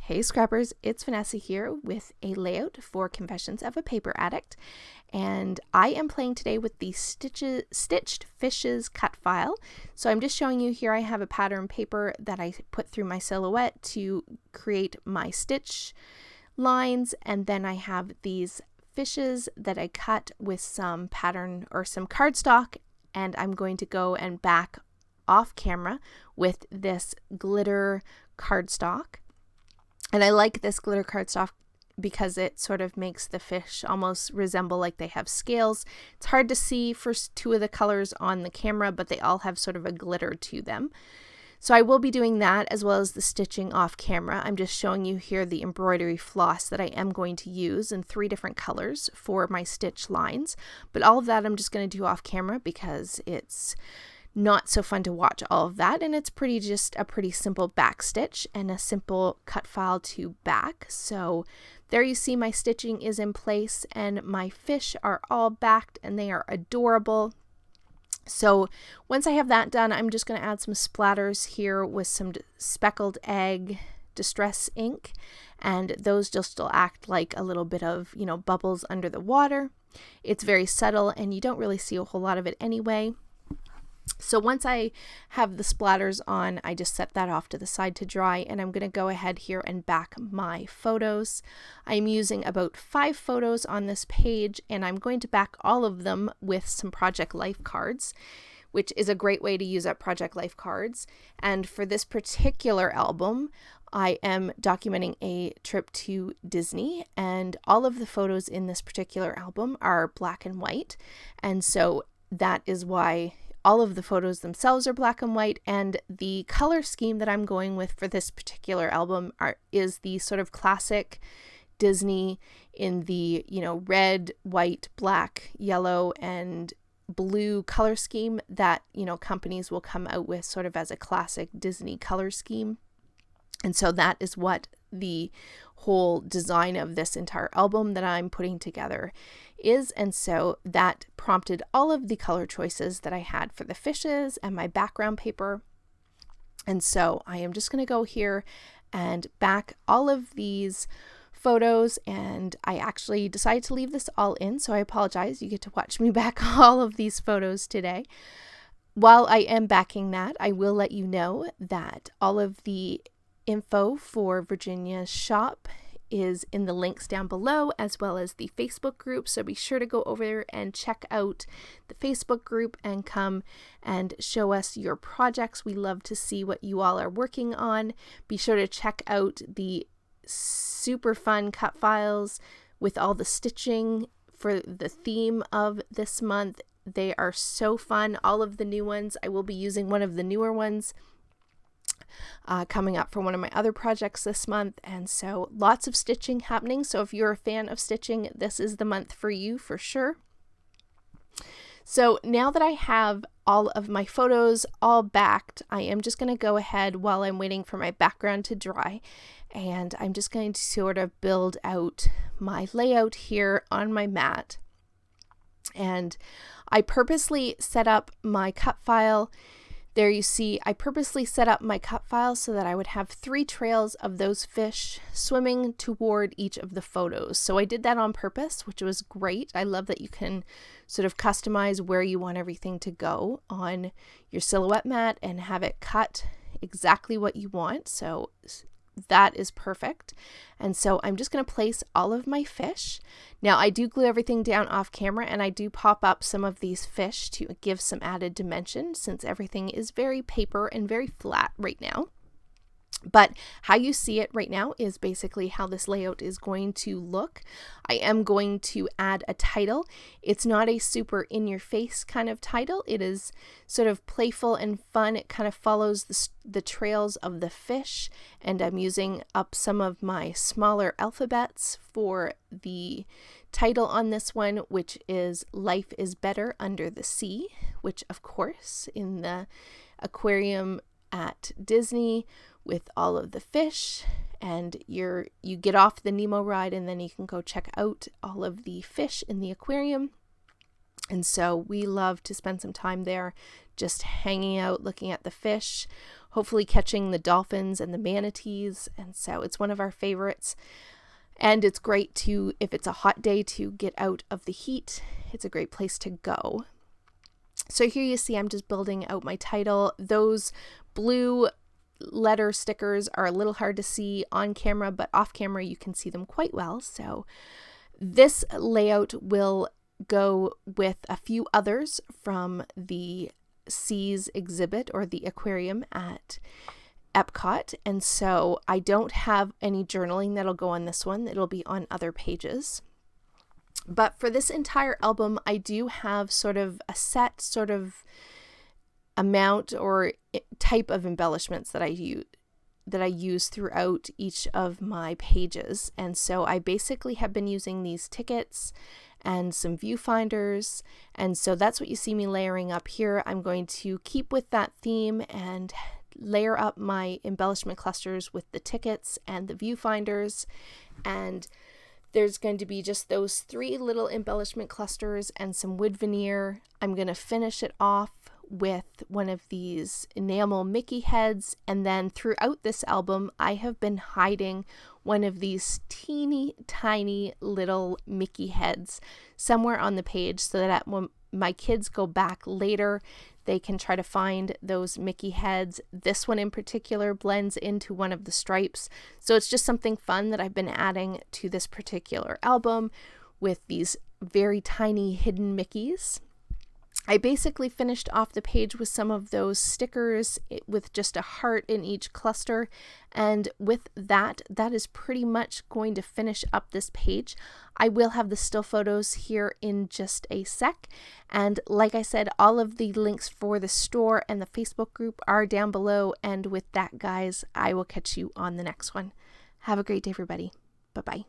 Hey Scrubbers, it's Vanessa here with a layout for Confessions of a Paper Addict, and I am playing today with the Stitched Fishes cut file. So I'm just showing you here I have a pattern paper that I put through my silhouette to create my stitch lines, and then I have these fishes that I cut with some pattern or some cardstock, and I'm going to go and back off camera with this glitter cardstock. And I like this glitter cardstock because it sort of makes the fish almost resemble like they have scales. It's hard to see for two of the colors on the camera, but they all have sort of a glitter to them. So I will be doing that as well as the stitching off camera. I'm just showing you here the embroidery floss that I am going to use in 3 different colors for my stitch lines. But all of that I'm just going to do off camera because it's not so fun to watch all of that, and it's just a pretty simple back stitch and a simple cut file to back. So there you see my stitching is in place and my fish are all backed and they are adorable. So once I have that done, I'm just going to add some splatters here with some speckled egg distress ink, and those just will act like a little bit of, bubbles under the water. It's very subtle and you don't really see a whole lot of it anyway. So once I have the splatters on, I just set that off to the side to dry, and I'm going to go ahead here and back my photos. I'm using about 5 photos on this page, and I'm going to back all of them with some Project Life cards, which is a great way to use up Project Life cards. And for this particular album, I am documenting a trip to Disney, and all of the photos in this particular album are black and white, and so that is why all of the photos themselves are black and white, and the color scheme that I'm going with for this particular album is the sort of classic Disney in the, red, white, black, yellow, and blue color scheme that, companies will come out with sort of as a classic Disney color scheme. And so that is what the whole design of this entire album that I'm putting together is. And so that prompted all of the color choices that I had for the fishes and my background paper. And so I am just going to go here and back all of these photos, and I actually decided to leave this all in, so I apologize. You get to watch me back all of these photos today. While I am backing that, I will let you know that all of the info for Virginia's shop is in the links down below, as well as the Facebook group. So be sure to go over there and check out the Facebook group and come and show us your projects. We love to see what you all are working on. Be sure to check out the super fun cut files with all the stitching for the theme of this month. They are so fun. All of the new ones. I will be using one of the newer ones coming up for one of my other projects this month, and so lots of stitching happening. So if you're a fan of stitching, this is the month for you for sure. So now that I have all of my photos all backed, I am just going to go ahead while I'm waiting for my background to dry, and I'm just going to sort of build out my layout here on my mat. And I purposely set up my cut file. There you see, I purposely set up my cut file so that I would have 3 trails of those fish swimming toward each of the photos. So I did that on purpose, which was great. I love that you can sort of customize where you want everything to go on your silhouette mat and have it cut exactly what you want. So that is perfect. And so I'm just going to place all of my fish. Now I do glue everything down off camera, and I do pop up some of these fish to give some added dimension since everything is very paper and very flat right now. But how you see it right now is basically how this layout is going to look. I am going to add a title. It's not a super in-your-face kind of title. It is sort of playful and fun. It kind of follows the trails of the fish, and I'm using up some of my smaller alphabets for the title on this one, which is Life is Better Under the Sea, which of course in the aquarium at Disney with all of the fish, and you get off the Nemo ride and then you can go check out all of the fish in the aquarium. And so we love to spend some time there just hanging out, looking at the fish, hopefully catching the dolphins and the manatees. And so it's one of our favorites. And it's great to, if it's a hot day, to get out of the heat. It's a great place to go. So here you see I'm just building out my title. Those blue letter stickers are a little hard to see on camera, but off camera you can see them quite well. So this layout will go with a few others from the Seas exhibit or the aquarium at Epcot, and so I don't have any journaling that'll go on this one. It'll be on other pages. But for this entire album, I do have sort of a set sort of amount or type of embellishments that I use throughout each of my pages. And so I basically have been using these tickets and some viewfinders, and so that's what you see me layering up here. I'm going to keep with that theme and layer up my embellishment clusters with the tickets and the viewfinders, and there's going to be just those 3 little embellishment clusters and some wood veneer. I'm going to finish it off with one of these enamel Mickey heads, and then throughout this album I have been hiding one of these teeny tiny little Mickey heads somewhere on the page so that when my kids go back later they can try to find those Mickey heads. This one in particular blends into one of the stripes, so it's just something fun that I've been adding to this particular album with these very tiny hidden Mickeys. I basically finished off the page with some of those stickers with just a heart in each cluster, and with that is pretty much going to finish up this page. I will have the still photos here in just a sec, and like I said, all of the links for the store and the Facebook group are down below, and with that, guys, I will catch you on the next one. Have a great day, everybody. Bye-bye.